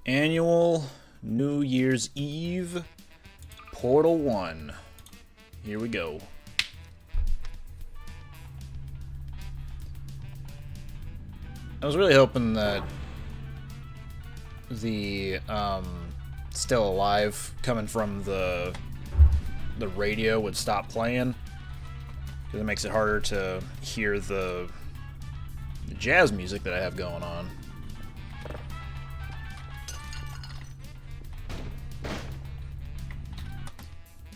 Annual New Year's Eve Portal 1. Here we go. I was really hoping that the Still Alive coming from the radio would stop playing, because it makes it harder to hear the jazz music that I have going on.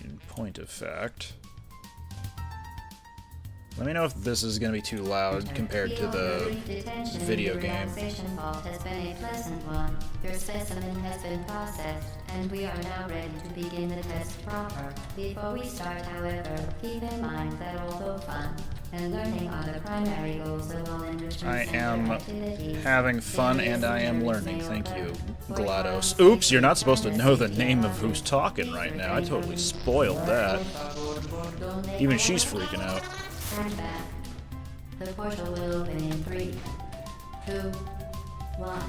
In point of fact, let me know if this is going to be too loud compared to the video game. Has been a pleasant one. Your specimen has been processed, and we are now ready to begin the test proper. Before we start, however, keep in mind that although fun and learning are the primary goals of all enrichment I center am activities, having fun there is and I am never learning. zero Thank you, for GLaDOS. your Oops, you're not supposed to know the fantasy name of who's talking right now. I totally spoiled that. Even she's freaking out. Stand back. The portal will open in 3, 2, 1.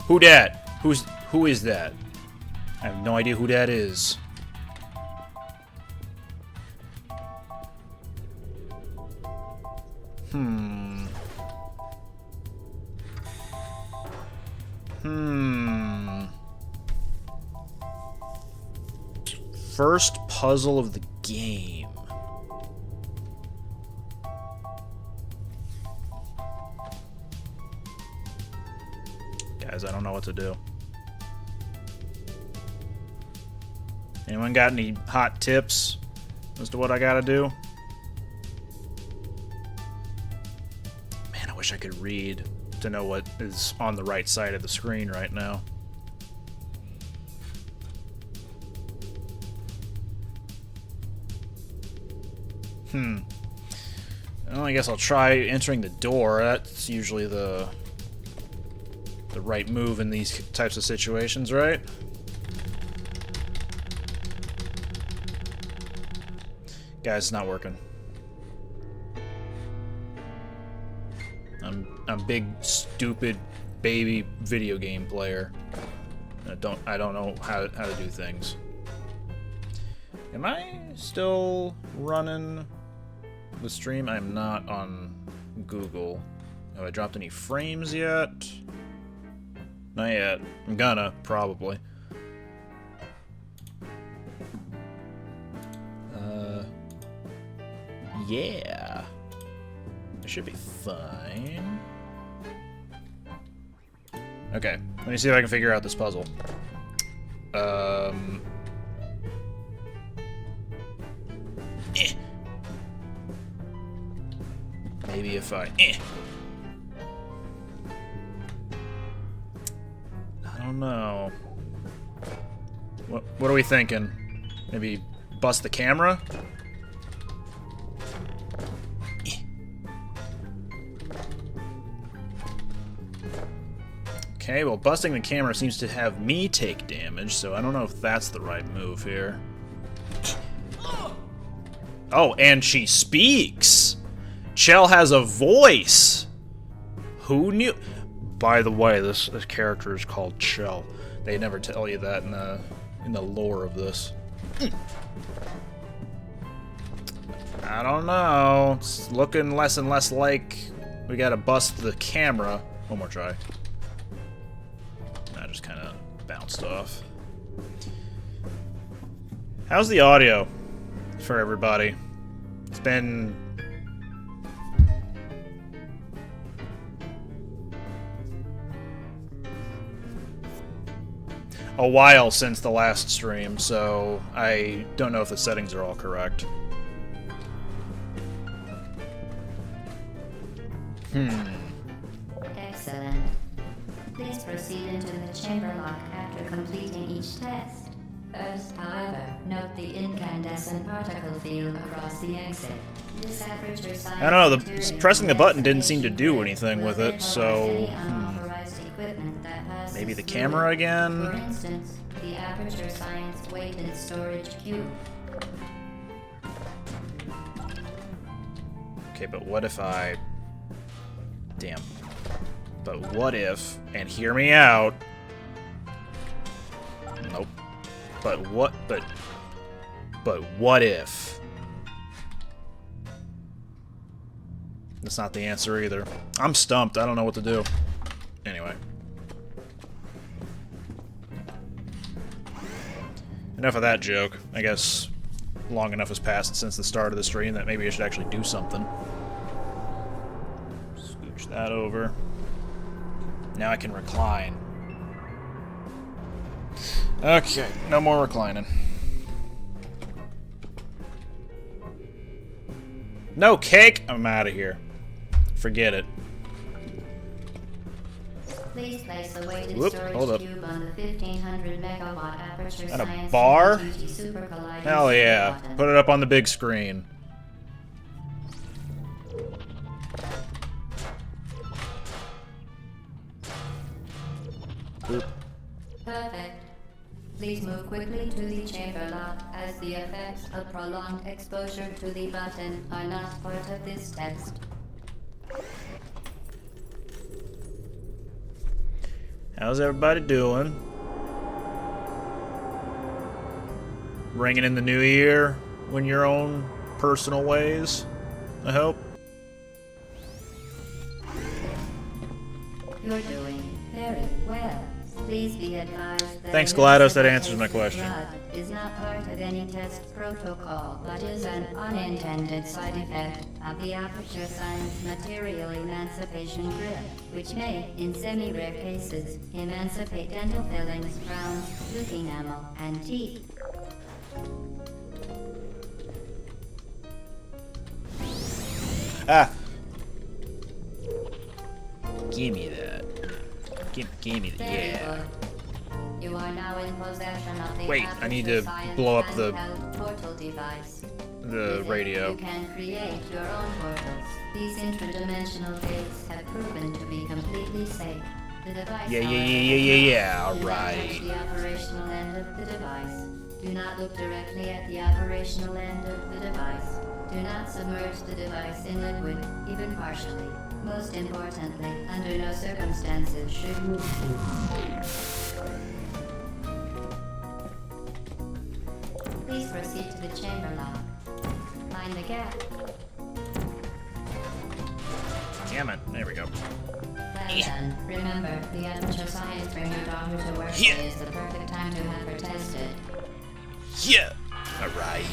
Who dat? Who is that? I have no idea who that is. First puzzle of the game. Guys, I don't know what to do. Anyone got any hot tips as to what I gotta do? Man, I wish I could read to know what is on the right side of the screen right now. Well, I guess I'll try entering the door. That's usually the right move in these types of situations, right? Guys, it's not working. I'm a big, stupid, baby video game player. I don't know how to do things. Am I still running the stream? I'm not on Google. Have I dropped any frames yet? Not yet. I'm gonna, probably. Yeah. I should be fine. Okay, let me see if I can figure out this puzzle. Maybe if I... I don't know. What are we thinking? Maybe bust the camera? Okay, well, busting the camera seems to have me take damage, so I don't know if that's the right move here. Oh, and she speaks! Chell has a voice! Who knew? By the way, this character is called Chell. They never tell you that in the lore of this. I don't know. It's looking less and less like we gotta bust the camera. One more try. I just kind of bounced off. How's the audio for everybody? It's been a while since the last stream, so I don't know if the settings are all correct. Excellent. Please proceed into the chamber lock after completing each test. First, however, note the incandescent particle field across the exit. This aperture size I don't know, pressing the button didn't seem to do anything with it, so... Maybe the camera again? For instance, the Aperture Science weighted storage cube. Okay, but what if I... Damn. But what if, and hear me out. Nope. But what if? That's not the answer either. I'm stumped. I don't know what to do. Anyway. Enough of that joke. I guess long enough has passed since the start of the stream that maybe I should actually do something. Scooch that over. Now I can recline. Okay, no more reclining. No cake? I'm out of here. Forget it. Please place a weighted Whoop, storage hold up. cube on the 1500 megawatt aperture Is that a science bar? GT Super Collider Hell yeah. button. Put it up on the big screen. Boop. Perfect. Please move quickly to the chamber lock, as the effects of prolonged exposure to the button are not part of this test. How's everybody doing? Ringing in the new year in your own personal ways, I hope. You're doing very well. Please be advised that Thanks, an GLaDOS. That accidental answers my question. flood is not part of any test protocol, but is an unintended side effect of the aperture science material emancipation grip, which may, in semi-rare cases, emancipate dental fillings, crowns, tooth enamel, and teeth. Ah. Give me that. Give me that. Very Yeah. good. You are now in possession of the Wait, I need to Aperture Science blow up the- handheld portal device. The With it, radio. You can create your own portals. These interdimensional gates have proven to be completely safe. The device. Yeah. however, All do not right. touch the operational end of the device. Do not look directly at the operational end of the device. Do not submerge the device in liquid, even partially. Most importantly, under no circumstances should you. Please proceed to the chamber lock. Find the gap. Damn it. There we go. Well done. Remember, the Aperture Science bring your daughter to work Yeah. day is the perfect time to have her tested. Yeah. All right.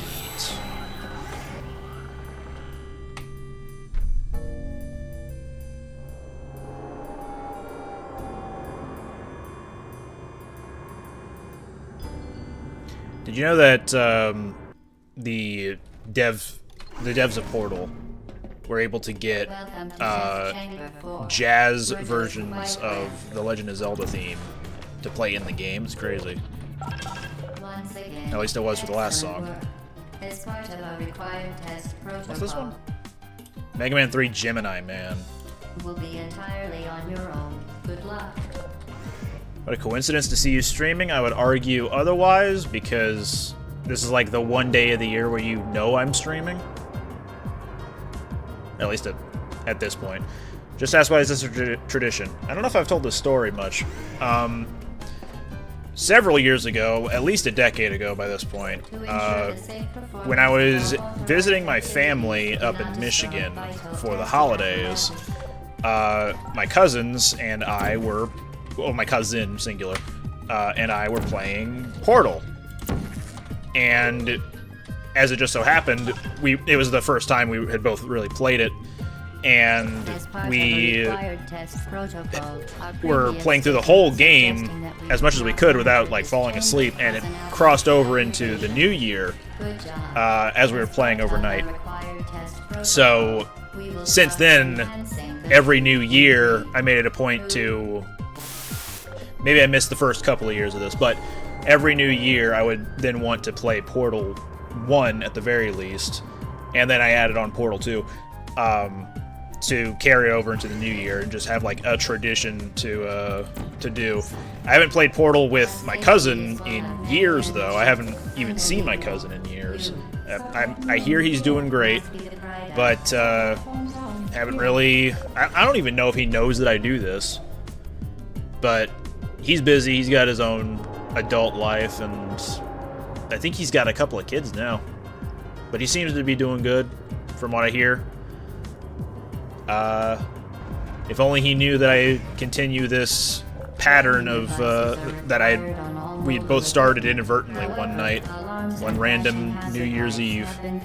Did you know that the devs of Portal were able to get Welcome to Test Chamber 4. jazz You're just versions quite of the Legend of Zelda theme to play in the game? It's crazy. Once again, At least it was for the last excellent song. work. As part of a required test protocol, What's this one? Mega Man 3 Gemini Man. will be entirely on your own. Good luck. What a coincidence to see you streaming. I would argue otherwise, because this is like the one day of the year where you know I'm streaming. At least at this point. Just ask why is this a tradition. I don't know if I've told this story much. Several years ago, at least a decade ago by this point, To ensure the safe performance when I was of all visiting my authorized family activities, up do in not Michigan disrupt vital for the test holidays, my cousins and I were, well, my cousin, singular, and I were playing Portal. And as it just so happened, it was the first time we had both really played it, and As part of a we required test protocol, our were previous playing through the whole suggesting game that we as much as we could without like this falling chamber asleep, and it as an crossed over outdoor into the activity. new year Good job. as we were playing As part of overnight. our required test protocol, So we will since start then, enhancing the every new year, I made it a point to. Maybe I missed the first couple of years of this, but every new year I would then want to play Portal 1 at the very least, and then I added on Portal 2 to carry over into the new year and just have like a tradition to do. I haven't played Portal with my cousin in years, though. I haven't even seen my cousin in years. I hear he's doing great, but haven't really... I don't even know if he knows that I do this. But he's busy. He's got his own adult life, and I think he's got a couple of kids now. But he seems to be doing good, from what I hear. If only he knew that I continue this pattern of we had both started inadvertently one night, one random New Year's Eve. Good.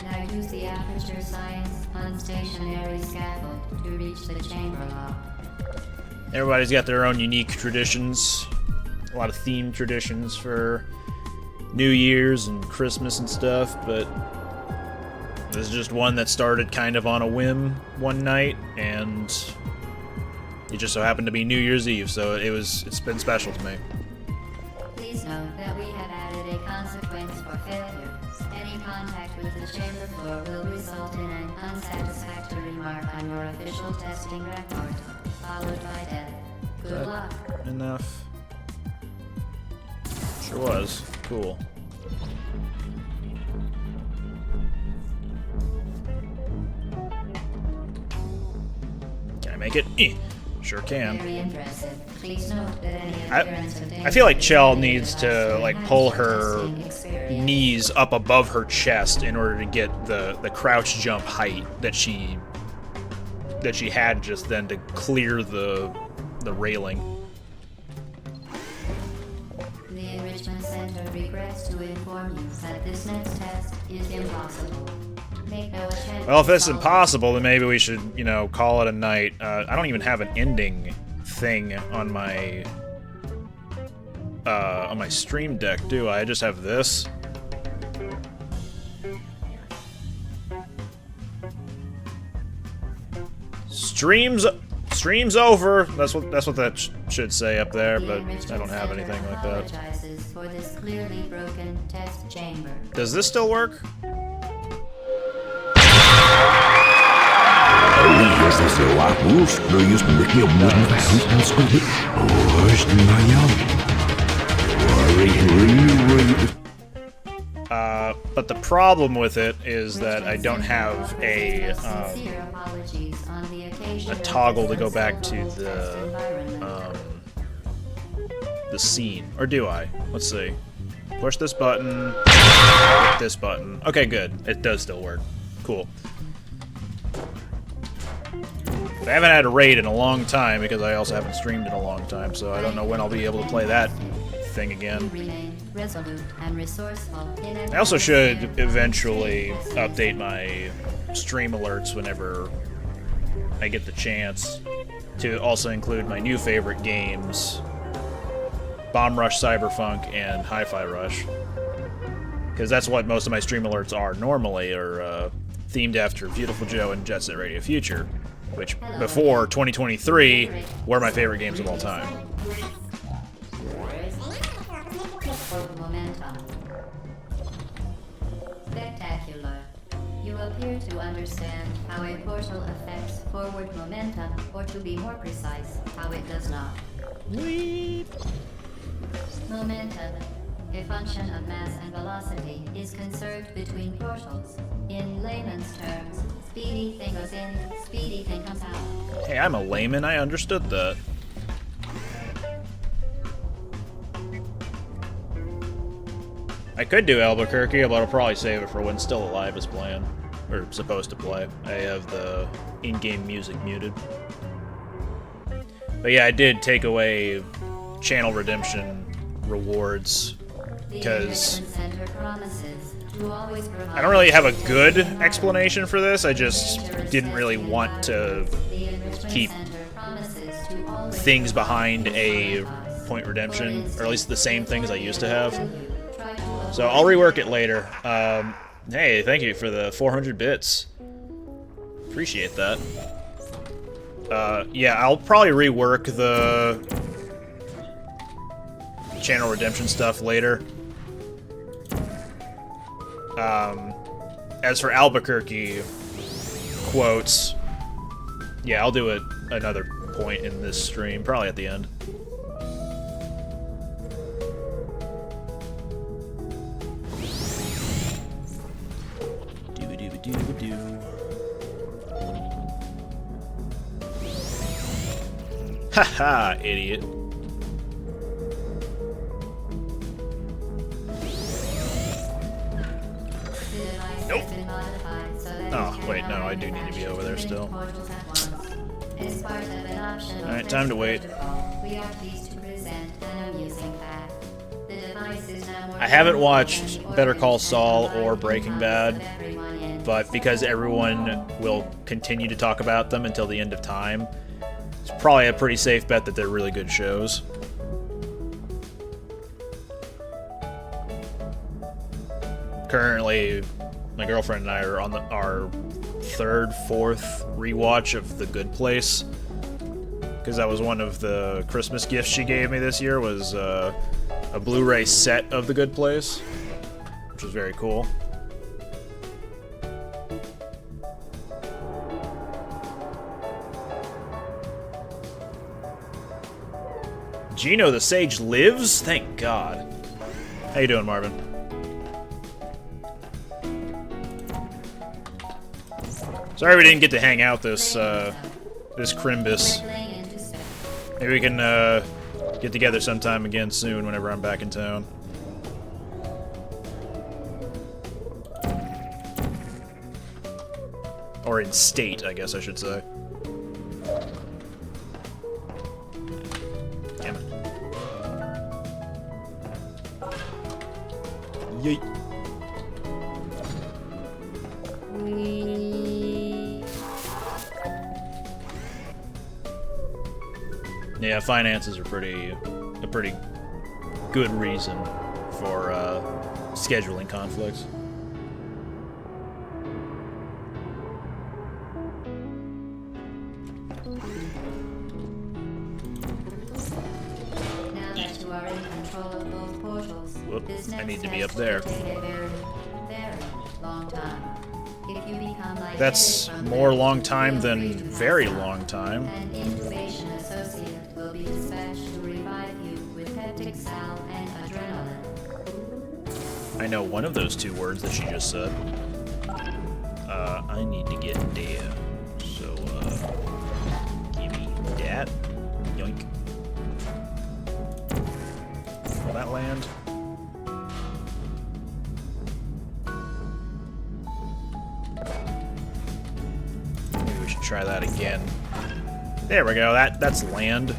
Now use the aperture science unstationary scaffold to reach the chamber lock. Everybody's got their own unique traditions. A lot of themed traditions for New Year's and Christmas and stuff, but this is just one that started kind of on a whim one night, and it just so happened to be New Year's Eve, so it's been special to me. Please note that we have added a consequence for failure. Any contact with the chamber floor will result in an unsatisfactory mark on your official testing record, followed by death. Good luck. Enough. Sure was. Cool. Can I make it? Sure can. Very impressive. Please note that any appearance of I feel like danger Chell will needs to result in like an pull her uninteresting experience. knees up above her chest in order to get the crouch jump height that she had just then to clear the railing. The Enrichment Center regrets to inform you that this next test is impossible. Make no attempt Well, if to it's solve impossible, then maybe we should, call it a night. I don't even have an ending thing on my Stream Deck, do I? I just have this. Stream's over. That's what that should say up there, The but Enrichment I don't have Center anything like that. apologizes for this clearly broken test chamber. Does this still work? But the problem with it is that I don't have a Sincere apologies on the occasion of toggle to this go back to uncivil test environment. the scene. Or do I? Let's see. Push this button. Hit this button. Okay, good. It does still work. Cool. I haven't had a raid in a long time because I also haven't streamed in a long time, so I don't know when I'll be able to play that thing again. Remain resolute and resourceful in I also should eventually update my stream alerts whenever I get the chance to also include my new favorite games, Bomb Rush Cyberpunk and Hi-Fi Rush, because that's what most of my stream alerts are normally, are themed after Beautiful Joe and Jet Set Radio Future, which before 2023 were my favorite games of all time. momentum. Spectacular. You appear to understand how a portal affects forward momentum, or to be more precise, how it does not. Momentum, a function of mass and velocity, is conserved between portals. In layman's terms, speedy thing goes in, speedy thing comes out. Hey, I'm a layman, I understood that. I could do Albuquerque, but I'll probably save it for when Still Alive is playing. Or supposed to play. I have the in-game music muted. But yeah, I did take away channel redemption rewards because I don't really have a good explanation for this. I just didn't really want to keep things behind a point redemption, or at least the same things I used to have. So I'll rework it later. Hey, thank you for the 400 bits. Appreciate that. Yeah, I'll probably rework the channel redemption stuff later. As for Albuquerque quotes, yeah, I'll do it another point in this stream, probably at the end. Haha, idiot. Nope. Oh, wait, no, I do need to be over there still. Alright, time to wait. I haven't watched Better Call Saul or Breaking Bad, but because everyone will continue to talk about them until the end of time, it's probably a pretty safe bet that they're really good shows. Currently, my girlfriend and I are on our third, fourth rewatch of The Good Place, because that was one of the Christmas gifts she gave me this year, was a Blu-ray set of The Good Place, which was very cool. Gino the Sage lives? Thank God. How you doing, Marvin? Sorry we didn't get to hang out this Crimbus. Maybe we can get together sometime again soon whenever I'm back in town. Or in state, I guess I should say. Damn it. Yeet. Yeah, finances are a pretty good reason for scheduling conflicts. Now that you are in control of both portals, Whoop, this I next need to be test up there. will take a very, very long time. If you become lightheaded That's from more this, long time feel than free to pass very out. long time. An intubation associate will be dispatched to revive you with peptic salve and adrenaline. I know one of those two words that she just said. I need to get there. So, give me that. Yoink. Will that land? Maybe we should try that again. There we go. That's land.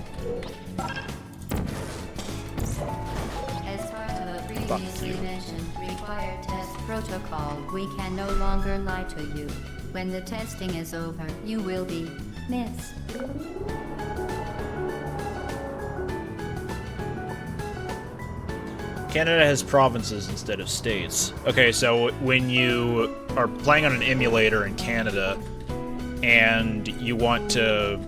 As part of a Fuck previously you. mentioned required test protocol, we can no longer lie to you. When the testing is over, you will be missed. Canada has provinces instead of states. Okay, so when you are playing on an emulator in Canada and you want to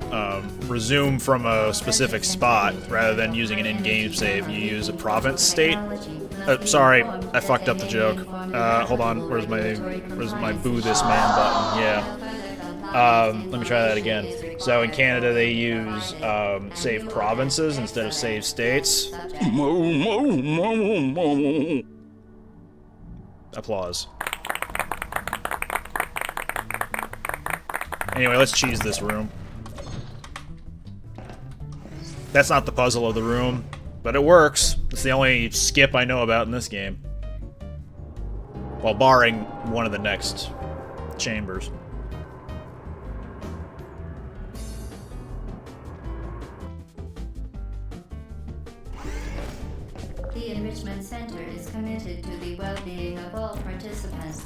resume from a specific spot rather than using an in-game save, you use a province state. Sorry, I fucked up the joke. Hold on, where's my boo this man button? Yeah. Let me try that again. So in Canada they use save provinces instead of save states. Applause. Anyway, let's cheese this room. That's not the puzzle of the room, but it works. It's the only skip I know about in this game. Well, barring one of the next chambers. The Enrichment Center is committed to the well-being of all participants.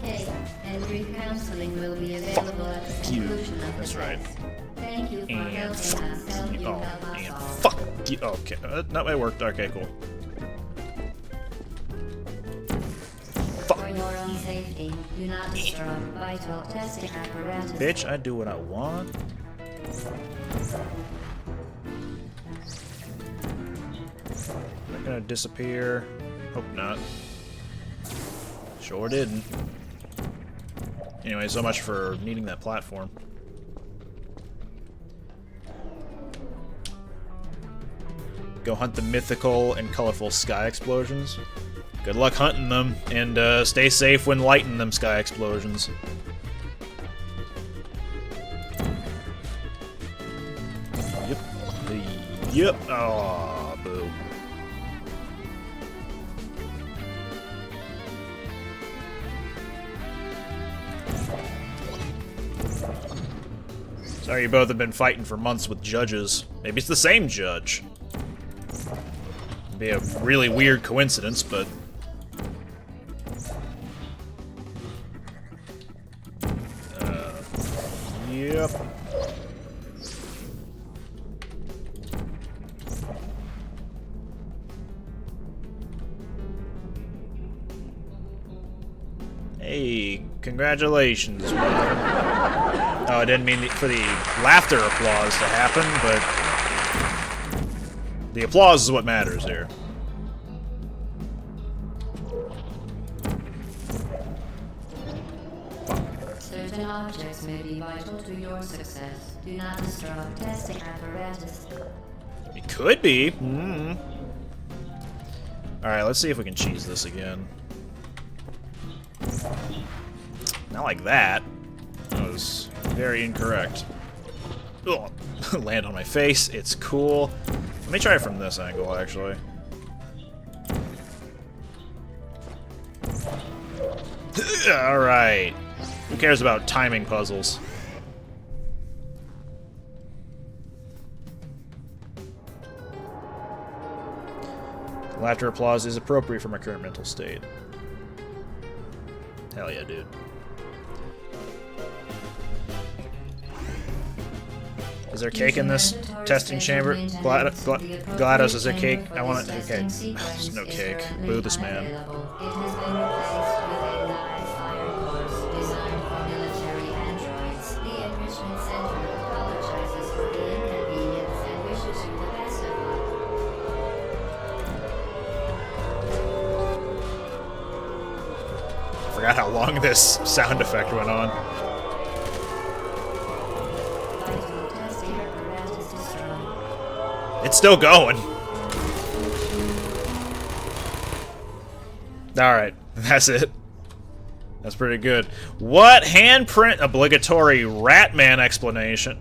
Hey, and brief counseling will be available at the you. conclusion of the That's right. test. Thank you for And helping us help you oh, help us and all. fuck you. Okay, no, it worked. Okay, cool. For your own safety, do not disturb vital testing apparatus. Bitch, I do what I want. Not gonna disappear. Hope not. Sure didn't. Anyway, so much for needing that platform. Go hunt the mythical and colorful sky explosions. Good luck hunting them, and stay safe when lighting them sky explosions. Yep. Yep. Oh, boo. Sorry, you both have been fighting for months with judges. Maybe it's the same judge. It'd be a really weird coincidence, but... Yep. Hey, congratulations, brother. Oh, I didn't mean for the laughter applause to happen, but the applause is what matters here. Certain objects may be vital to your success. Do not destroy testing apparatus. It could be. Alright, let's see if we can cheese this again. Not like that. That was very incorrect. Ugh. Land on my face. It's cool. Let me try it from this angle, actually. Alright. Who cares about timing puzzles? Laughter applause is appropriate for my current mental state. Hell yeah, dude. Is there cake in this testing chamber? GLaDOS, is there cake? I want it. Okay. There's no cake. Boo this man. It has been replaced with a live fire course designed for military androids. The Enrichment Center apologizes for the inconvenience and wishes you the best of luck. I forgot how long this sound effect went on. Vital testing apparatus destroyed. It's still going. Alright, that's it. That's pretty good. What handprint obligatory Ratman explanation?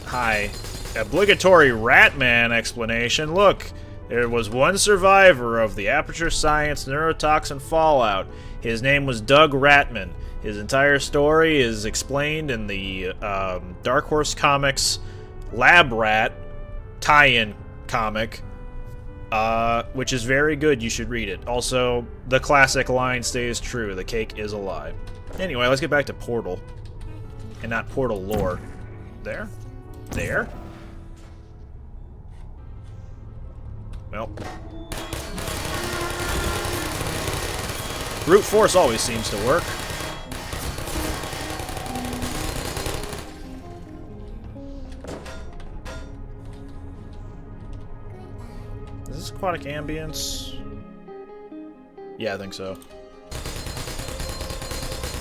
Hi. Obligatory Ratman explanation. Look, there was one survivor of the Aperture Science neurotoxin fallout. His name was Doug Ratman. His entire story is explained in the Dark Horse Comics Lab Rat tie-in comic, which is very good. You should read it. Also, the classic line stays true. The cake is a lie. Anyway, let's get back to Portal. And not Portal lore. There? There? Well. Brute force always seems to work. Is this aquatic ambience? Yeah, I think so.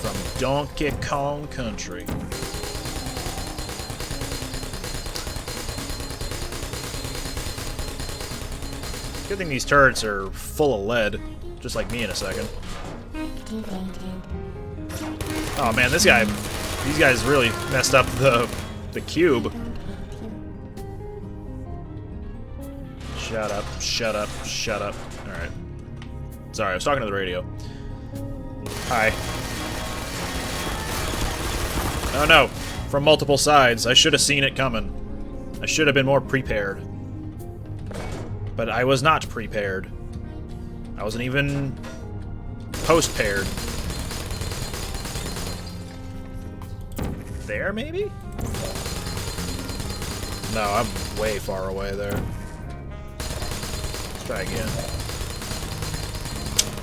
From Donkey Kong Country. Good thing these turrets are full of lead, just like me in a second. Oh man, these guys really messed up the cube. Shut up, shut up, shut up. Alright. Sorry, I was talking to the radio. Hi. Oh no, from multiple sides. I should have seen it coming. I should have been more prepared. But I was not prepared. I wasn't even post-paired. There, maybe? No, I'm way far away there. Let's try again.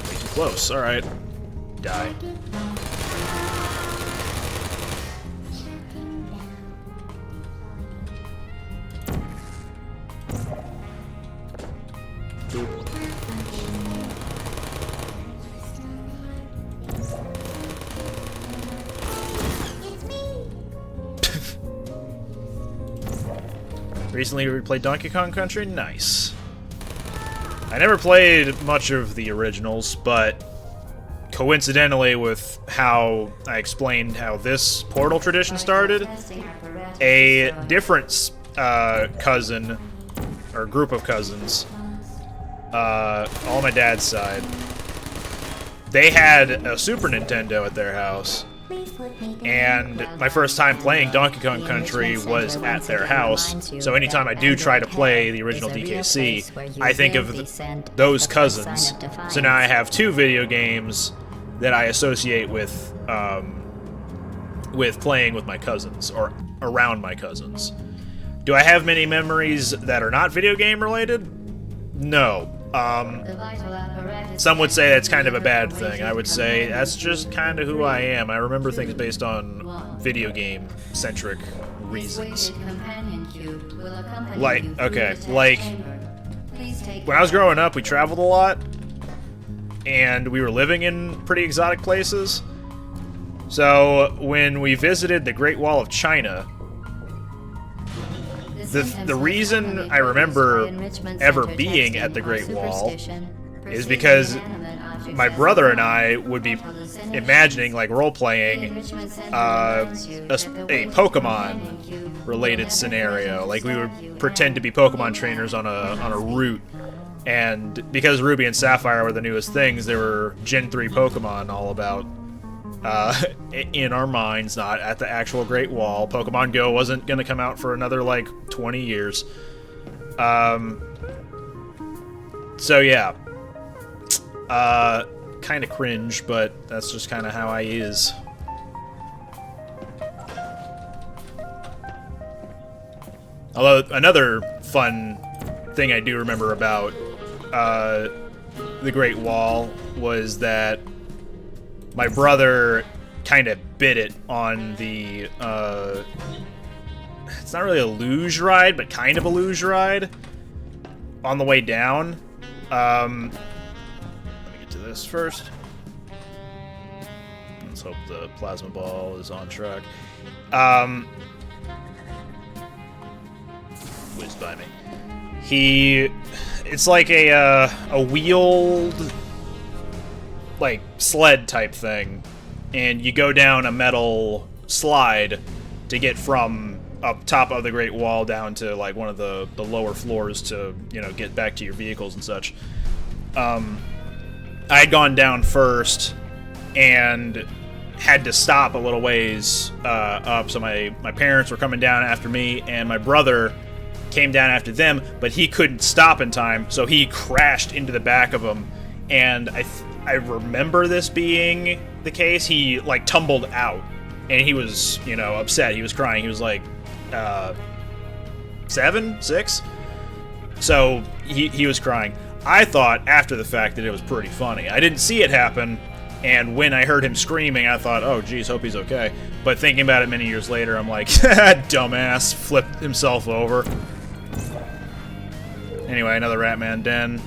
Way too close. Alright. Die. Recently replayed Donkey Kong Country? Nice. I never played much of the originals, but coincidentally with how I explained how this Portal tradition started, a different cousin, or group of cousins, all my dad's side, they had a Super Nintendo at their house. And my first time playing Donkey Kong Country was at their house, so anytime I do try to play the original DKC, I think of those cousins. So now I have two video games that I associate with playing with my cousins, or around my cousins. Do I have many memories that are not video game related? No. Some would say that's kind of a bad thing. I would say that's just kind of who I am. I remember things based on video game centric reasons. Like, okay, like when I was growing up, we traveled a lot and we were living in pretty exotic places. So when we visited the Great Wall of China, the reason I remember ever being at the Great Wall is because my brother and I would be imagining, like, role-playing a Pokemon-related scenario. Like, we would pretend to be Pokemon trainers on a route, and because Ruby and Sapphire were the newest things, there were Gen 3 Pokemon all about. In our minds, not at the actual Great Wall. Pokemon Go wasn't going to come out for another, like, 20 years. So, yeah. Kind of cringe, but that's just kind of how I is. Although, another fun thing I do remember about the Great Wall was that my brother kind of bit it on the, it's not really a luge ride, but kind of a luge ride on the way down. Let me get to this first. Let's hope the plasma ball is on track. Whizzed by me. It's like a wheeled, like, sled type thing, and you go down a metal slide to get from up top of the Great Wall down to, like, one of the lower floors to, you know, get back to your vehicles and such. I'd gone down first and had to stop a little ways up, so my parents were coming down after me, and my brother came down after them, but he couldn't stop in time, so he crashed into the back of them, and I remember this being the case. He, like, tumbled out, and he was, you know, upset. He was crying. He was, like, 7, 6? So, he was crying. I thought, after the fact, that it was pretty funny. I didn't see it happen, and when I heard him screaming, I thought, oh, geez, hope he's okay. But thinking about it many years later, I'm like, dumbass, flipped himself over. Anyway, another Ratman Den.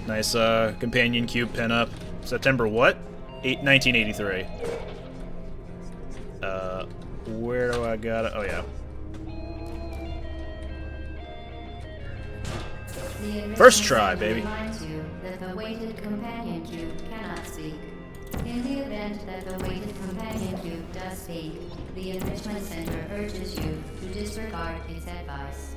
Nice companion cube pinup. September what? 1983. Where do I got it? Oh, yeah. First try, baby. Reminds you that the weighted companion cube cannot speak. In the event that the weighted companion cube does speak, the Enrichment Center urges you to disregard its advice.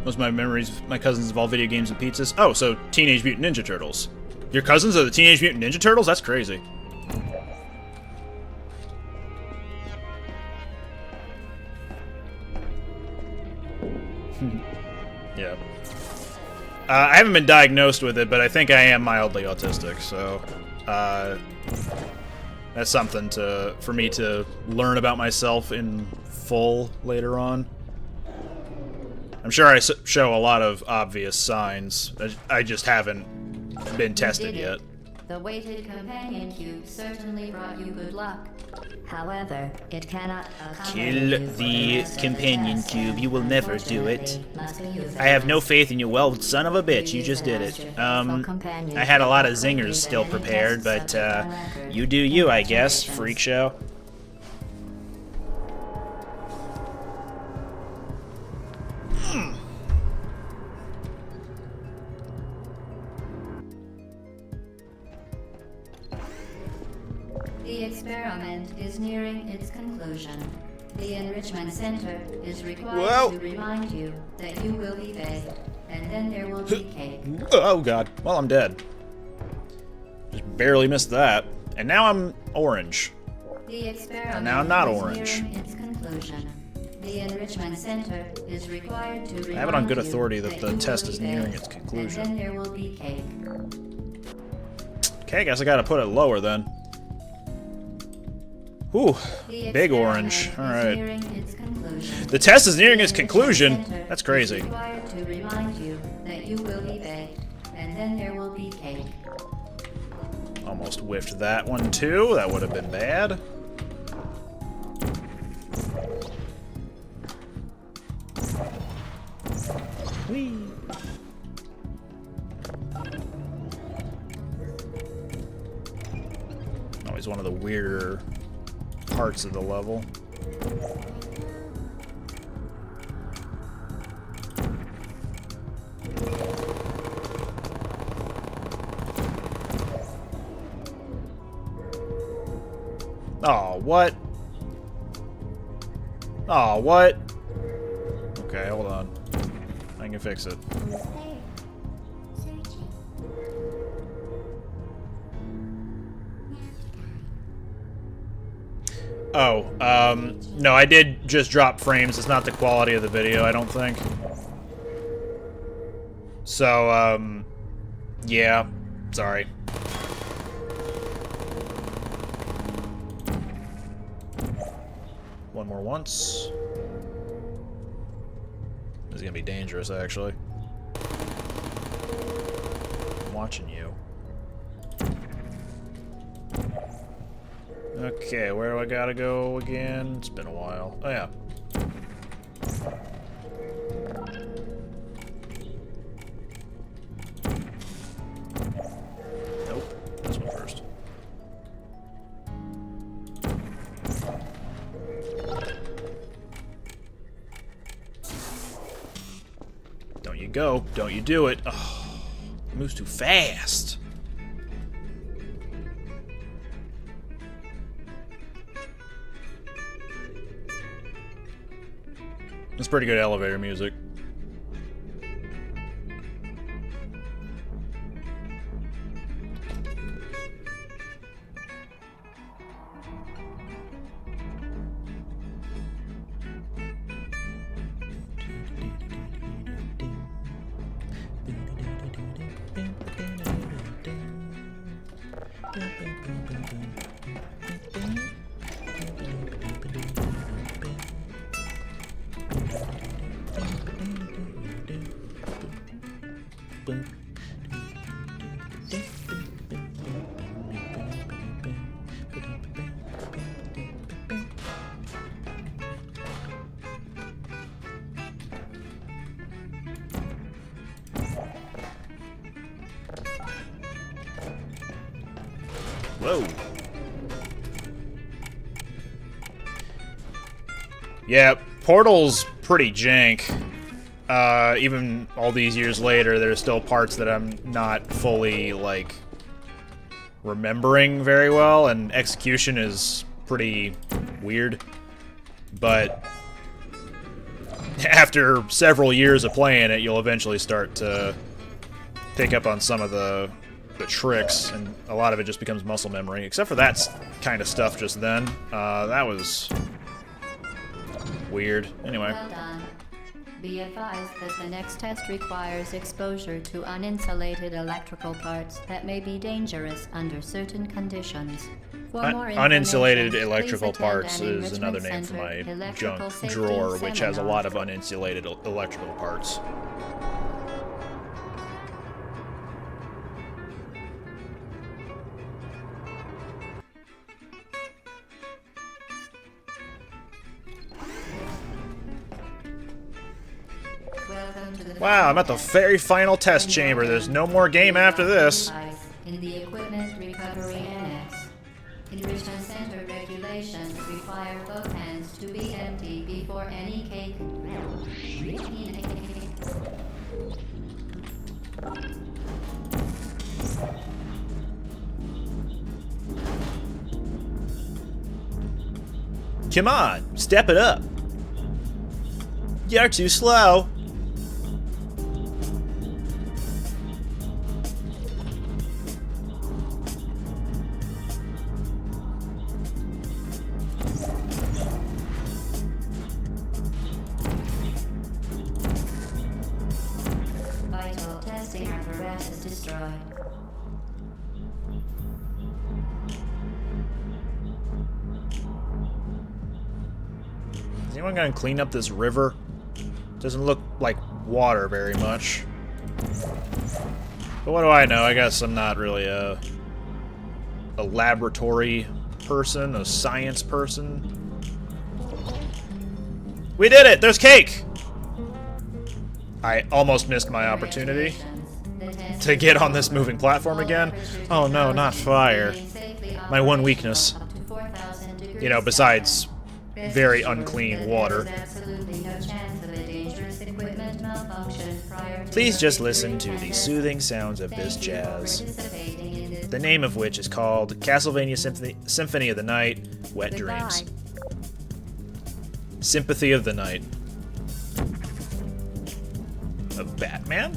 Most of my memories of my cousins involve video games and pizzas. Oh, so Teenage Mutant Ninja Turtles. Your cousins are the Teenage Mutant Ninja Turtles? That's crazy. Yeah. I haven't been diagnosed with it, but I think I am mildly autistic, so that's something for me to learn about myself in full later on. I'm sure I show a lot of obvious signs. I just haven't been tested yet. The weighted companion cube certainly brought you good luck. However, it cannot Kill the companion cube. You will never do it. I have no faith in you. Well, son of a bitch, you just did it. I had a lot of zingers still prepared, but you do you, I guess, freak show. The experiment is nearing its conclusion. The Enrichment Center is required Whoa. to remind you that you will be baked, and then there will be cake. Oh god. Well, I'm dead. Just barely missed that. And now I'm orange. The experiment And now I'm not is orange. nearing its conclusion. The Enrichment Center is required to remind I have it on good you authority that the you test will is be nearing baked, its conclusion. And then there will be cake. Okay, I guess I gotta put it lower then. Ooh, The big experiment orange. is Alright. nearing its conclusion. The test is nearing its The conclusion. Enrichment Center That's is crazy. required to remind you that you will be baked, and then there will be cake. Almost whiffed that one too. That would have been bad. Whee. Always one of the weirder parts of the level. Oh, what? Oh, what? Okay, hold on. I can fix it. Oh, no, I did just drop frames. It's not the quality of the video, I don't think. So, yeah, sorry. One more once. This is gonna be dangerous, actually. I'm watching you. Okay, where do I gotta go again? It's been a while. Oh, yeah. Nope. This one first. Don't you go. Don't you do it. Oh, it moves too fast. That's pretty good elevator music. Whoa. Yeah, Portal's pretty jank. Even all these years later, there's still parts that I'm not fully, like, remembering very well, and execution is pretty weird. But after several years of playing it, you'll eventually start to pick up on some of the tricks, and a lot of it just becomes muscle memory, except for that kind of stuff just then. That was weird. Anyway. Well done. Be advised that the next test requires exposure to uninsulated electrical parts that may be dangerous under certain conditions. For more Uninsulated information, electrical please attend parts an is another Enrichment name for my Center electrical junk safety drawer, which has a seminar. lot of uninsulated electrical parts. Welcome to the Wow, I'm at the very final test chamber. There's no more game after this. In the Equipment Recovery Annex. Enrichment Center regulations require both hands to be empty before any cake. Come on, step it up. You're too slow. Vital testing apparatus destroyed. Is anyone gonna clean up this river? Doesn't look like water very much. But what do I know? I guess I'm not really a laboratory person, a science person. We did it! There's cake! I almost missed my opportunity to get on this moving platform again. Oh no, not fire. My one weakness. You know, besides very unclean water. Please just listen to the soothing sounds of this jazz, the name of which is called Castlevania Symphony of the Night, Wet Dreams. Sympathy of the Night. A Batman?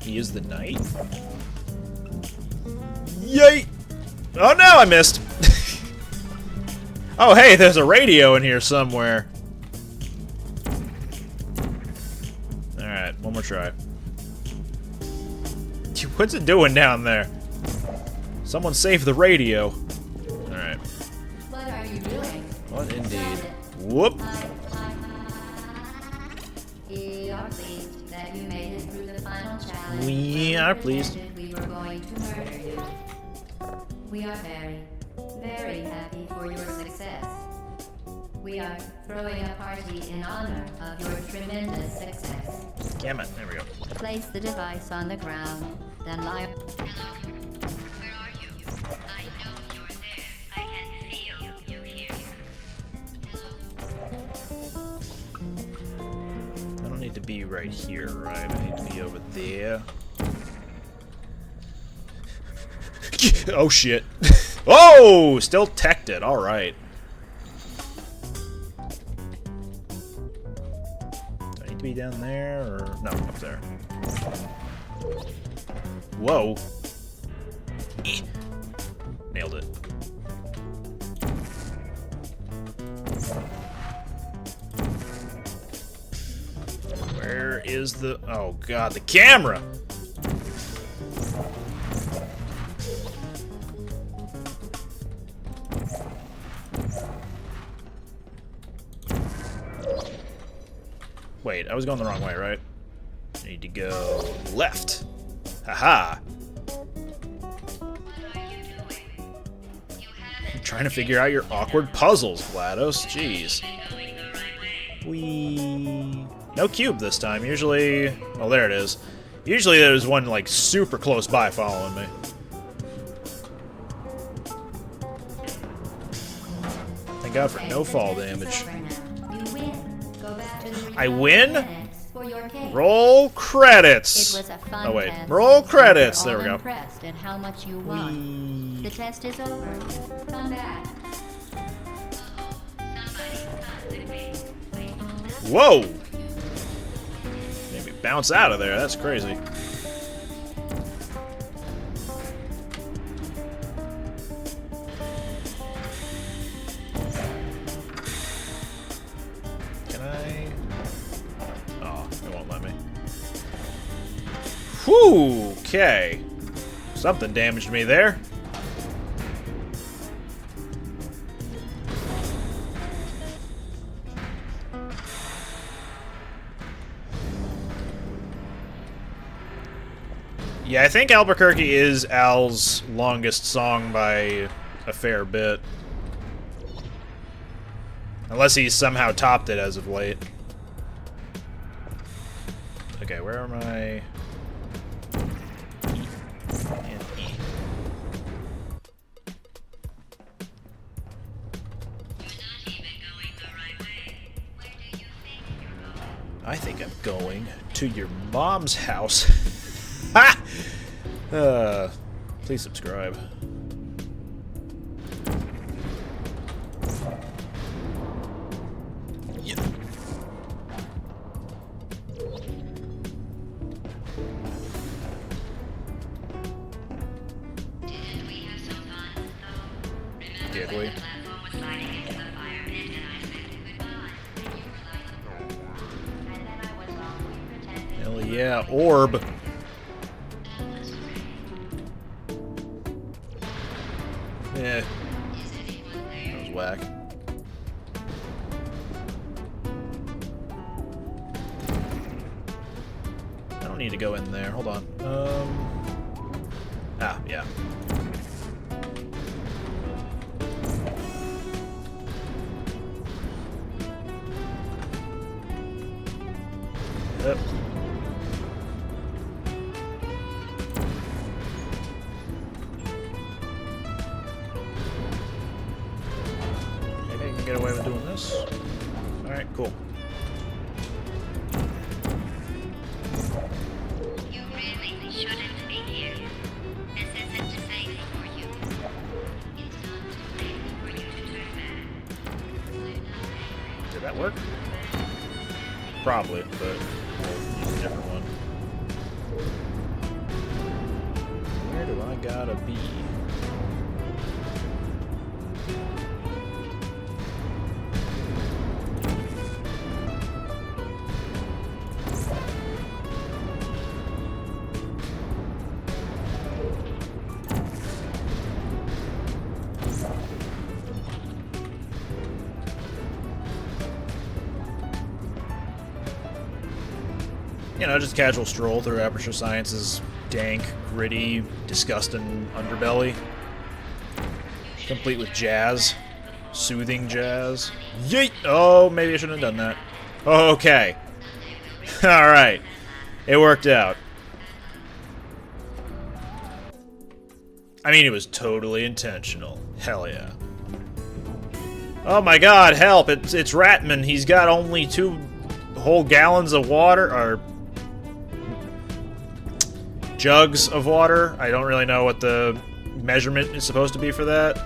He is the Knight? Yay! Oh no, I missed! Oh hey, there's a radio in here somewhere. Alright, one more try. What's it doing down there? Someone save the radio. Alright. What are you doing? What indeed? Whoop! We are pleased that you made it through the final challenge. We are pleased. We were going to murder you. We are very, very happy for your success. We are throwing a party in honor of your tremendous success. Damn it, there we go. Place the device on the ground, then lie. Where are you? I know you're there. I can feel you here. I don't need to be right here, right? I need to be over there. Oh shit. Oh! Still teched it, alright. Do I need to be down there, or... No, up there. Whoa. Eh. Nailed it. Where is the... Oh god, the camera! Wait, I was going the wrong way, right? I need to go left. Haha. I'm trying to figure out your awkward puzzles, GLaDOS. Jeez. Whee. No cube this time. Usually... Oh, there it is. Usually there's one, like, super close by following me. Thank God for no fall damage. I win? Roll credits! It was a fun Oh wait, test. roll credits! There we We're all go. impressed at how much you won. The test is over. Come back. Whoa! Made me bounce out of there, that's crazy. Can I... Oh, it won't let me. Whew, okay. Something damaged me there. Yeah, I think Albuquerque is Al's longest song by a fair bit. Unless he's somehow topped it as of late. Okay, where am I? E and E. I think I'm going to your mom's house. Ha! Please subscribe. correctly. The platform was sliding into the fire pit, and I said goodbye. And you were like, And then I was wrong. We pretended. Hell yeah, orb. Atlas Ray. Yeah, Is anyone that there? was whack. I don't need to go in there. Hold on. Ah, yeah. Yep. Maybe I can get away with doing this. Alright, cool. You really shouldn't be here. This isn't safe for you. It's not too late for you to turn back. I'm not angry. Did that work? Probably, but we'll use a different one. Where do I gotta be? You know, just a casual stroll through Aperture Science's dank, gritty, disgusting underbelly. Complete with jazz. Soothing jazz. Yeet! Oh, maybe I shouldn't have done that. Okay. Alright. It worked out. I mean, it was totally intentional. Hell yeah. Oh my god, help! It's Ratman. He's got only 2 whole gallons of water, or jugs of water. I don't really know what the measurement is supposed to be for that.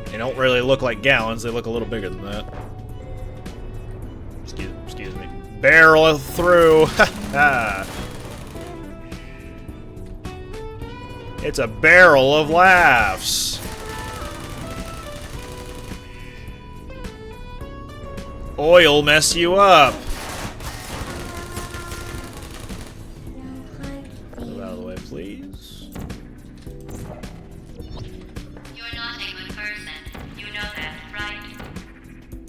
They don't really look like gallons, they look a little bigger than that. Excuse me. Barrel through! Ha! It's a barrel of laughs! Oil mess you up! Move out of the way, please. You're not a good person. You know that, right?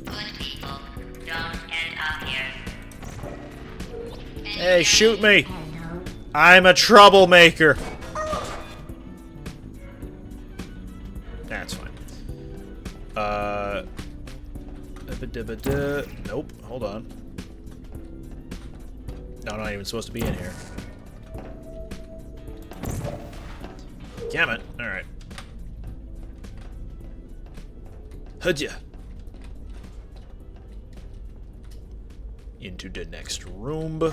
Good people don't end up here. Hey, shoot me! I'm a troublemaker! That's fine. Nope, hold on. No, I'm not even supposed to be in here. Damn it. Alright. Hudja. Into the next room.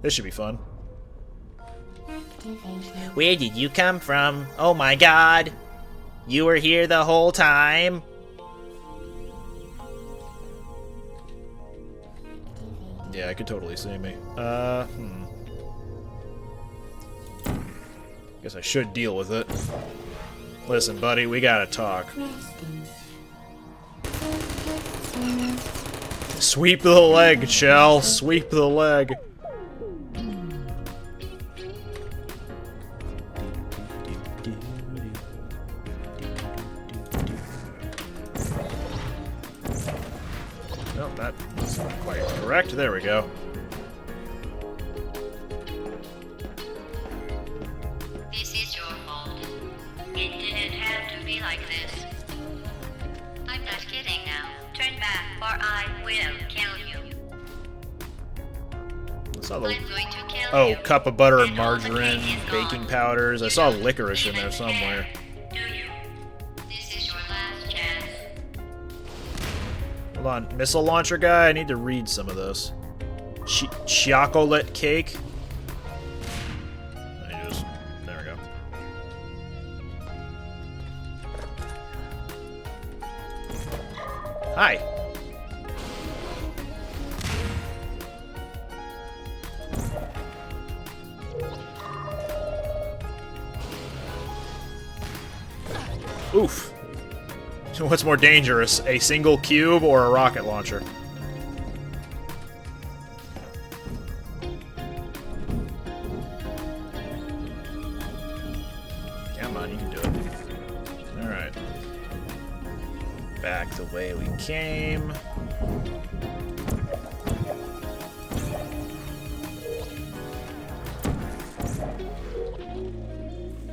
This should be fun. Where did you come from? Oh my god! You were here the whole time? Yeah, I could totally see me. Guess I should deal with it. Listen, buddy, we gotta talk. Sweep the leg, Shell. Sweep the leg. No, that's not quite correct. There we go. This is your fault. It didn't have to be like this. I'm not kidding now. Turn back, or I will kill you. I saw I'm the going to kill oh, you. cup of butter and And all the margarine, cake is baking gone. powders. I You saw don't licorice in there even somewhere. care, do you? This is your last chance. Hold on, missile launcher guy. I need to read some of this. Chocolate cake. Let me just. There we go. Hi. Oof. What's more dangerous, a single cube or a rocket launcher? Come on, you can do it. Alright. Back the way we came.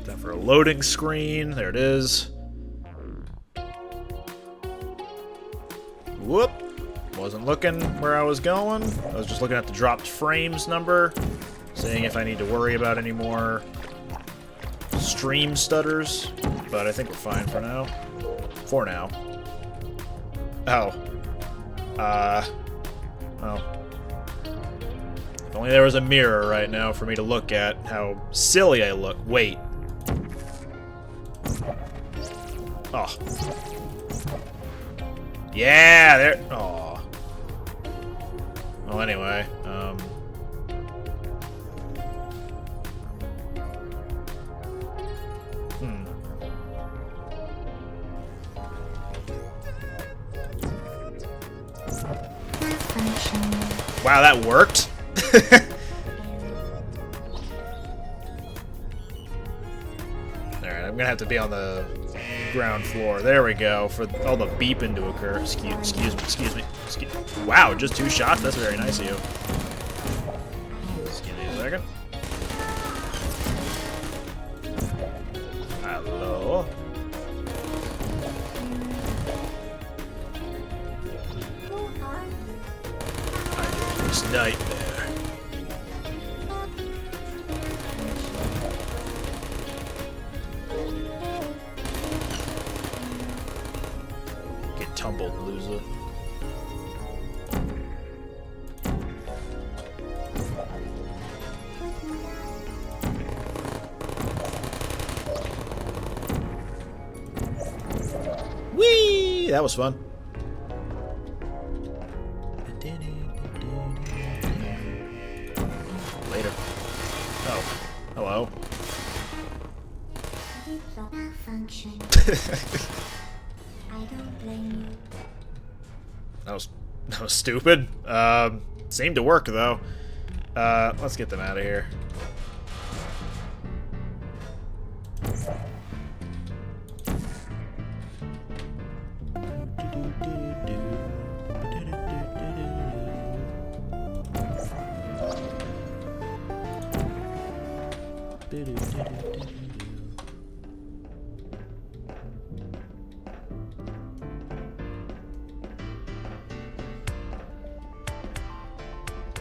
Time for a loading screen. There it is. Whoop! Wasn't looking where I was going. I was just looking at the dropped frames number, seeing if I need to worry about any more stream stutters. But I think we're fine for now. For now. Oh. Well. If only there was a mirror right now for me to look at how silly I look. Wait. Oh. Yeah, there. Oh. Well, anyway, Wow, that worked. Alright, I'm gonna have to be on the ground floor. There we go, for all the beeping to occur. Excuse me. Wow, just 2 shots? That's very nice of you. Just give me a second. Hello? This nightmare. Get tumbled, loser. Whee! That was fun. Later. Oh. Hello. Malfunction. I don't blame you. That was stupid. Seemed to work though. Let's get them out of here.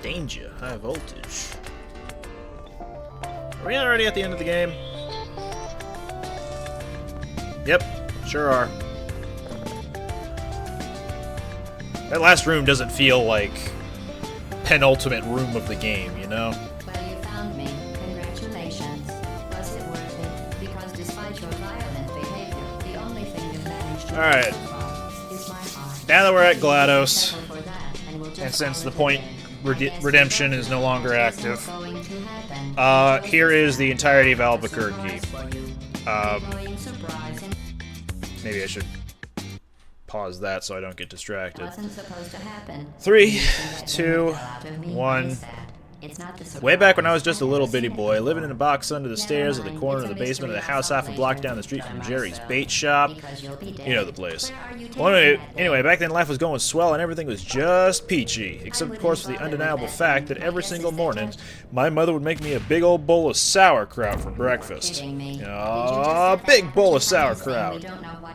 Danger, high voltage. Are we already at the end of the game? Yep, sure are. That last room doesn't feel like penultimate room of the game, you know? Well, you found me. Congratulations. Was it worth it? Because despite your violent behavior, the only thing you've managed to Alright. do is my heart. Now that we're at GLaDOS, Settle for that, and we'll just and since go the point with it. redemption is no longer There's no active, going to happen. here is the entirety of Albuquerque. Surprise for you. Annoying surprise and Maybe I should pause that so I don't get distracted. wasn't supposed to happen. 3, You can get 2, the hell out of me 1. ASAP. It's not the Way back when I surprise was just a little bitty boy, living in a box under the Never stairs at the mind, corner it's of a the basement of the mystery house I'll half a solve block later down the street by from Jerry's myself. bait shop. Because you'll be dead. You know the place. Where are you Well, taking that anyway, day? back then life was going swell and everything was just peachy, except of course for the undeniable fact that every single morning my mother would make me a big old bowl of sauerkraut for breakfast. Kidding me. A big bowl of sauerkraut.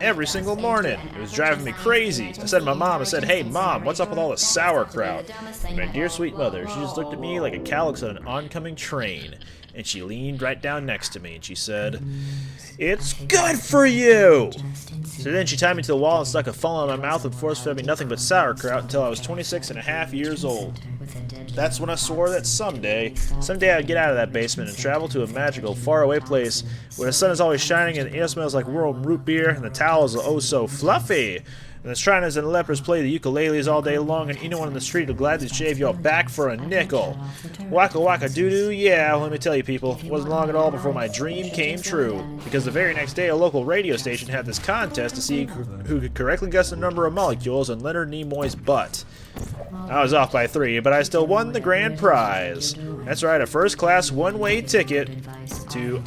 Every single morning. It was driving me crazy. I said to my mom, I said, "Hey mom, what's up with all the sauerkraut?" My dear sweet mother, she just looked at me like a cow looks at an oncoming train. And she leaned right down next to me and she said, "It's good for you!" So then she tied me to the wall and stuck a funnel in my mouth and force-fed me nothing but sauerkraut until I was 26 and a half years old. That's when I swore that someday I'd get out of that basement and travel to a magical, faraway place where the sun is always shining and the air smells like warm root beer and the towels are oh so fluffy. And the Shriners and lepers play the ukuleles all day long, and anyone on the street will gladly shave your back for a nickel. Waka waka doo-doo, yeah, let me tell you people, it wasn't long at all before my dream came true. Because the very next day, a local radio station had this contest to see who could correctly guess the number of molecules in Leonard Nimoy's butt. I was off by 3, but I still won the grand prize. That's right, a first-class one-way ticket to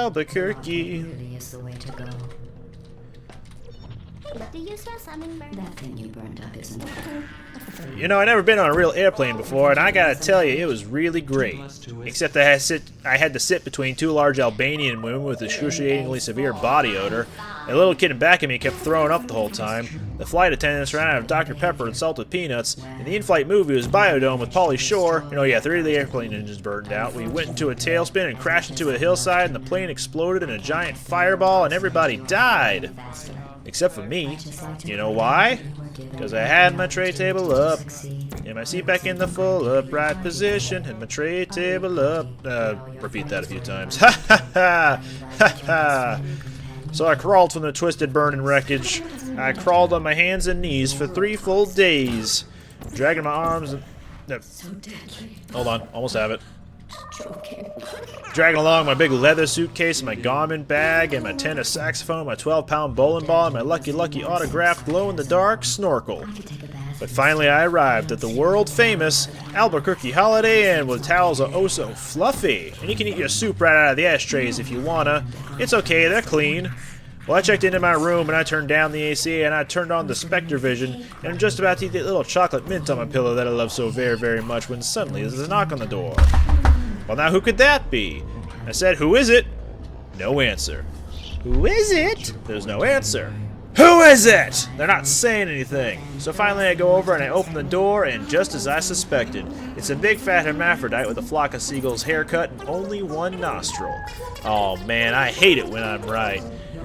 Albuquerque. Really is the way to go. Do you smell something burning? That thing you burned up isn't it? You know, I've never been on a real airplane before, and I gotta tell you, it was really great. Except I had to sit between 2 large Albanian women with excruciatingly severe body odor. A little kid in back of me kept throwing up the whole time. The flight attendants ran out of Dr. Pepper and salted peanuts, and the in-flight movie was Biodome with Pauly Shore. And oh yeah, 3 of the airplane engines burned out. We went into a tailspin and crashed into a hillside, and the plane exploded in a giant fireball, and everybody died. Except for me. You know why? Because I had my tray table up, and my seat back in the full upright position, and my tray table up. Repeat that a few times. Ha ha ha! Ha ha! So I crawled from the twisted burning wreckage. I crawled on my hands and knees for 3 full days, dragging my arms and... hold on, almost have it. Dragging along my big leather suitcase, my Garmin bag, and my tenor saxophone, my 12-pound bowling ball, and my Lucky Lucky autographed glow-in-the-dark snorkel. But finally I arrived at the world-famous Albuquerque Holiday Inn, with towels are oh so fluffy, and you can eat your soup right out of the ashtrays if you wanna. It's okay, they're clean. Well, I checked into my room, and I turned down the AC, and I turned on the Spectre Vision, and I'm just about to eat that little chocolate mint on my pillow that I love so very, very much, when suddenly there's a knock on the door. Well, now who could that be? I said, who is it? No answer. Who is it? There's no answer. Who is it? They're not saying anything. So finally I go over and I open the door, and just as I suspected, it's a big fat hermaphrodite with a flock of seagulls haircut and only 1 nostril. Oh man, I hate it when I'm right.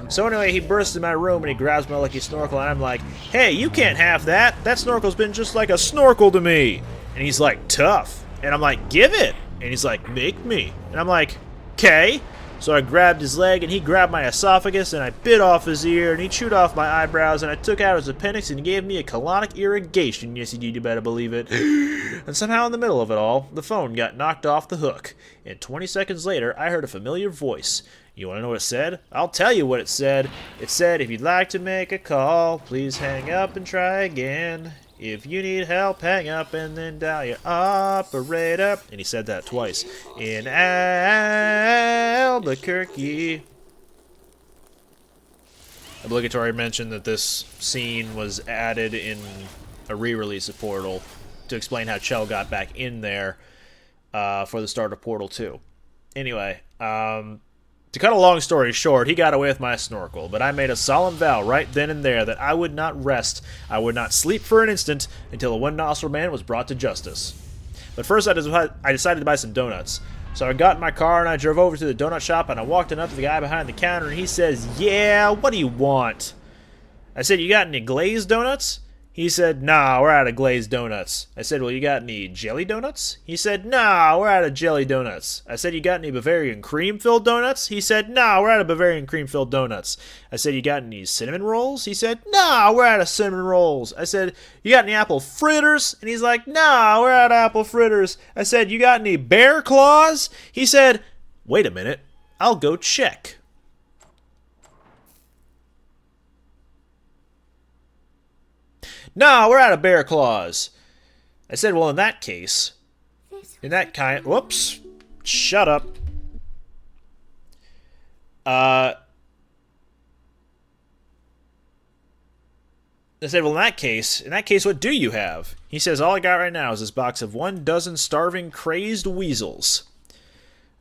So anyway, he bursts in my room and he grabs my lucky snorkel, and I'm like, hey, you can't have that. That snorkel's been just like a snorkel to me. And he's like, tough. And I'm like, give it. And he's like, make me. And I'm like, okay. So I grabbed his leg, and he grabbed my esophagus, and I bit off his ear, and he chewed off my eyebrows, and I took out his appendix, and he gave me a colonic irrigation. Yes, he did, you better believe it. And somehow in the middle of it all, the phone got knocked off the hook. And 20 seconds later, I heard a familiar voice. You want to know what it said? I'll tell you what it said. It said, if you'd like to make a call, please hang up and try again. If you need help, hang up and then dial your operator. And he said that twice. In Albuquerque. Obligatory mention that this scene was added in a re-release of Portal to explain how Chell got back in there for the start of Portal 2. Anyway, to cut a long story short, he got away with my snorkel, but I made a solemn vow right then and there that I would not rest, I would not sleep for an instant until the 1 nostril man was brought to justice. But first I decided to buy some donuts. So I got in my car and I drove over to the donut shop, and I walked in up to the guy behind the counter, and he says, yeah, what do you want? I said, you got any glazed donuts? He said, nah, we're out of glazed donuts. I said, well, you got any jelly donuts? He said, nah, we're out of jelly donuts. I said, you got any Bavarian cream-filled donuts? He said, nah, we're out of Bavarian cream-filled donuts. I said, you got any cinnamon rolls? He said, nah, we're out of cinnamon rolls. I said, you got any apple fritters? And he's like, nah, we're out of apple fritters. I said, you got any bear claws? He said, wait a minute, I'll go check. No, we're out of bear claws. I said, well, in that case, whoops, shut up. I said, well, in that case, what do you have? He says, all I got right now is this box of 12 starving, crazed weasels.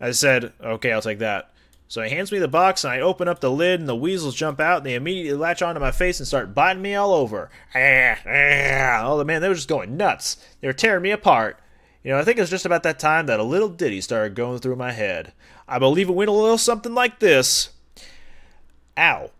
I said, okay, I'll take that. So he hands me the box, and I open up the lid, and the weasels jump out, and they immediately latch onto my face and start biting me all over. Oh, man, they were just going nuts. They were tearing me apart. You know, I think it was just about that time that a little ditty started going through my head. I believe it went a little something like this. Ow.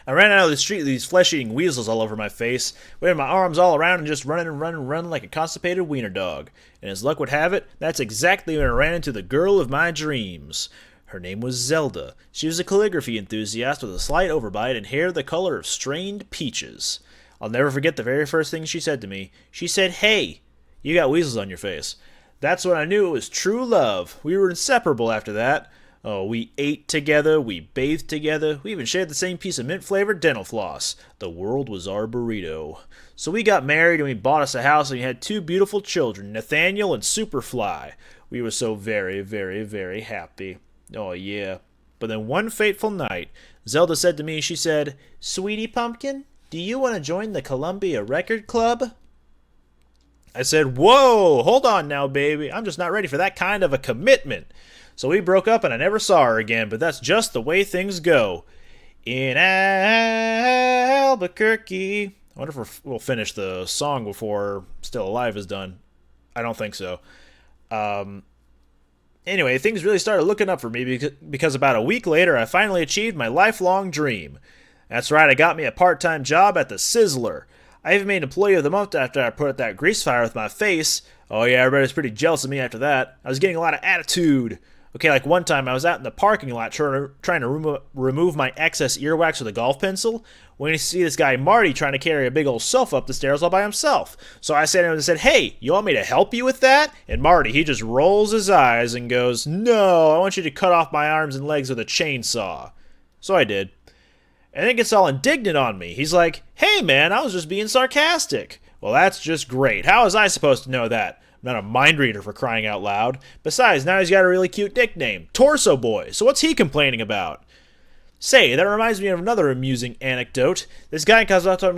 I ran out of the street with these flesh-eating weasels all over my face, waving my arms all around and just running like a constipated wiener dog. And as luck would have it, that's exactly when I ran into the girl of my dreams. Her name was Zelda. She was a calligraphy enthusiast with a slight overbite and hair the color of strained peaches. I'll never forget the very first thing she said to me. She said, "Hey, you got weasels on your face." That's when I knew it was true love. We were inseparable after that. Oh, we ate together, we bathed together, we even shared the same piece of mint-flavored dental floss. The world was our burrito. So we got married and we bought us a house and we had 2 beautiful children, Nathaniel and Superfly. We were so very, very, very happy. Oh, yeah. But then one fateful night, Zelda said to me, she said, "Sweetie Pumpkin, do you want to join the Columbia Record Club?" I said, "Whoa, hold on now, baby. I'm just not ready for that kind of a commitment." So we broke up and I never saw her again, but that's just the way things go. In Albuquerque. I wonder if we'll finish the song before Still Alive is done. I don't think so. Anyway, things really started looking up for me because about a week later, I finally achieved my lifelong dream. That's right, I got me a part-time job at the Sizzler. I even made Employee of the Month after I put out that grease fire with my face. Oh yeah, everybody was pretty jealous of me after that. I was getting a lot of attitude. Okay, like one time I was out in the parking lot trying to remove my excess earwax with a golf pencil when you see this guy Marty trying to carry a big old sofa up the stairs all by himself. So I sat down and said, "Hey, you want me to help you with that?" And Marty, he just rolls his eyes and goes, "No, I want you to cut off my arms and legs with a chainsaw." So I did. And then he gets all indignant on me. He's like, "Hey man, I was just being sarcastic." Well, that's just great. How was I supposed to know that? I'm not a mind reader, for crying out loud. Besides, now he's got a really cute nickname, Torso Boy. So what's he complaining about? Say, that reminds me of another amusing anecdote. This guy comes up to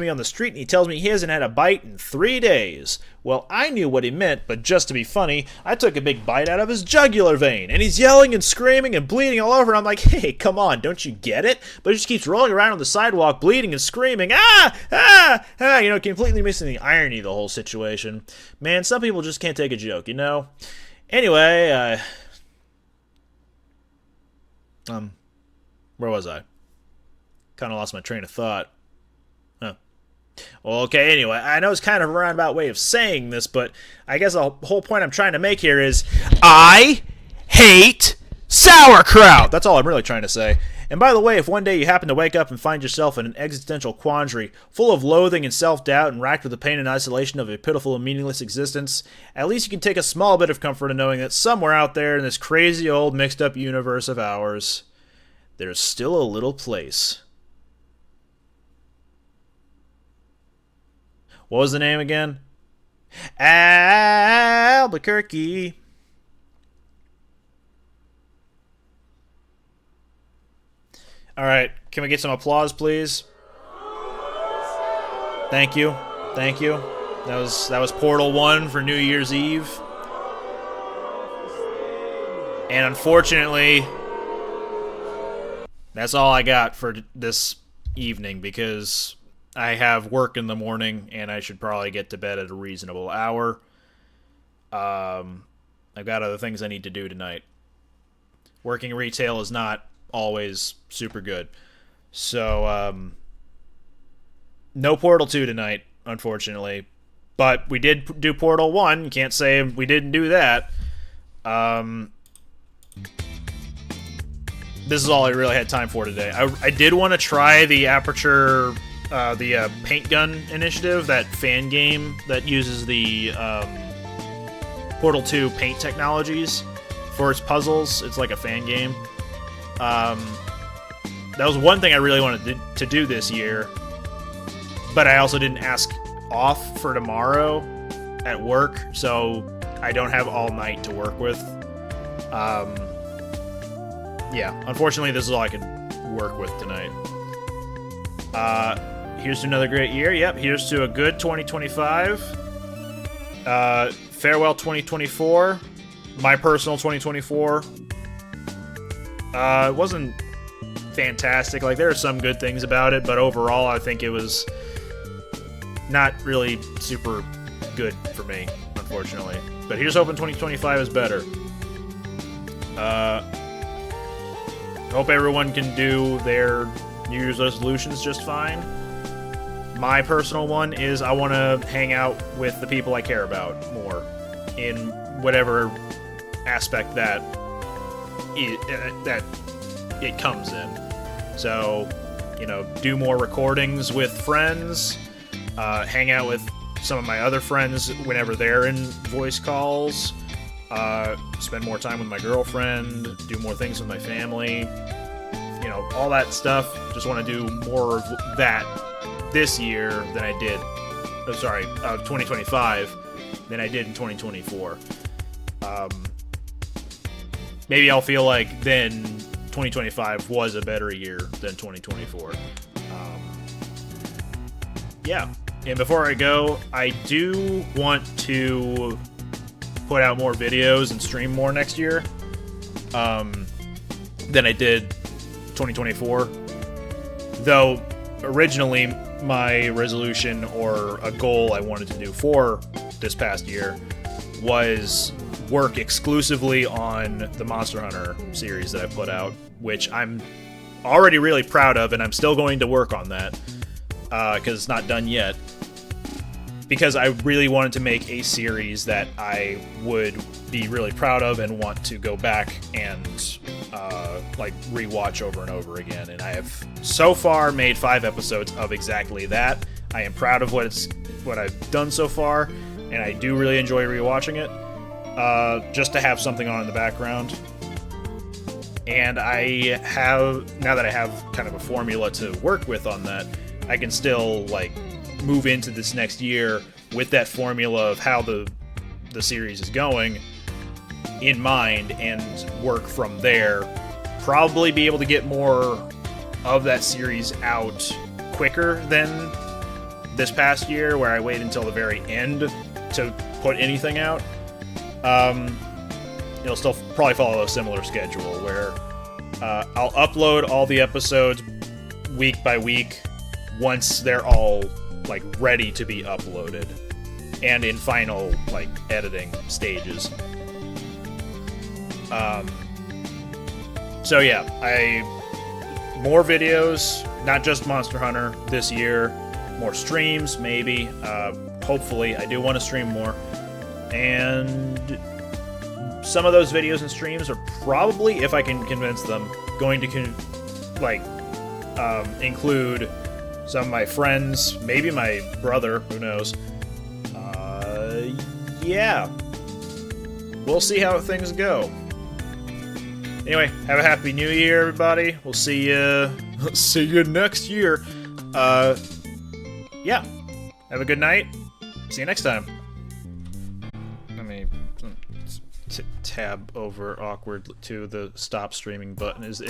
me on the street and he tells me he hasn't had a bite in 3 days. Well, I knew what he meant, but just to be funny, I took a big bite out of his jugular vein, and he's yelling and screaming and bleeding all over, and I'm like, "Hey, come on, don't you get it?" But he just keeps rolling around on the sidewalk, bleeding and screaming, completely missing the irony of the whole situation. Man, some people just can't take a joke, you know? Anyway, where was I? Kind of lost my train of thought. Huh. Well, okay, anyway, I know it's kind of a roundabout way of saying this, but I guess the whole point I'm trying to make here is I hate sauerkraut! That's all I'm really trying to say. And by the way, if one day you happen to wake up and find yourself in an existential quandary, full of loathing and self-doubt and racked with the pain and isolation of a pitiful and meaningless existence, at least you can take a small bit of comfort in knowing that somewhere out there in this crazy old mixed-up universe of ours, there's still a little place. What was the name again? Albuquerque. All right, can we get some applause, please? Thank you. Thank you. That was Portal 1 for New Year's Eve. And unfortunately, that's all I got for this evening because I have work in the morning and I should probably get to bed at a reasonable hour. I've got other things I need to do tonight. Working retail is not always super good. So, no Portal 2 tonight, unfortunately. But we did do Portal 1. You can't say we didn't do that. This is all I really had time for today. I did want to try the Aperture, the Paint Gun Initiative, that fan game that uses the Portal 2 paint technologies for its puzzles. It's like a fan game. That was one thing I really wanted to do this year, but I also didn't ask off for tomorrow at work, so I don't have all night to work with. Yeah, unfortunately, this is all I could work with tonight. Here's to another great year. Yep, here's to a good 2025. Farewell 2024. My personal 2024. It wasn't fantastic. Like, there are some good things about it, but overall, I think it was not really super good for me, unfortunately. But here's hoping 2025 is better. Hope everyone can do their New Year's resolutions just fine. My personal one is I want to hang out with the people I care about more in whatever aspect that it comes in. So, you know, do more recordings with friends, hang out with some of my other friends whenever they're in voice calls, spend more time with my girlfriend, do more things with my family, you know, all that stuff. Just want to do more of that this year than I did, 2025, than I did in 2024. Maybe I'll feel like then 2025 was a better year than 2024. Yeah. And before I go, I do want to put out more videos and stream more next year than I did 2024. Though originally my resolution or a goal I wanted to do for this past year was work exclusively on the Monster Hunter series that I put out, which I'm already really proud of, and I'm still going to work on that because it's not done yet. Because I really wanted to make a series that I would be really proud of and want to go back and like rewatch over and over again. And I have so far made 5 episodes of exactly that. I am proud of what I've done so far, and I do really enjoy rewatching it. Just to have something on in the background. And I have, now that I have kind of a formula to work with on that, I can still like move into this next year with that formula of how the series is going in mind and work from there. Probably be able to get more of that series out quicker than this past year, where I wait until the very end to put anything out. It'll still probably follow a similar schedule where I'll upload all the episodes week by week once they're all like ready to be uploaded and in final like editing stages. So yeah, more videos, not just Monster Hunter this year, more streams maybe, hopefully. I do want to stream more, and some of those videos and streams are probably, if I can convince them, going to include some of my friends, maybe my brother, who knows. Yeah. We'll see how things go. Anyway, have a happy new year, everybody. We'll see you next year. Yeah. Have a good night. See you next time. Let me tab over awkward to the stop streaming button. Is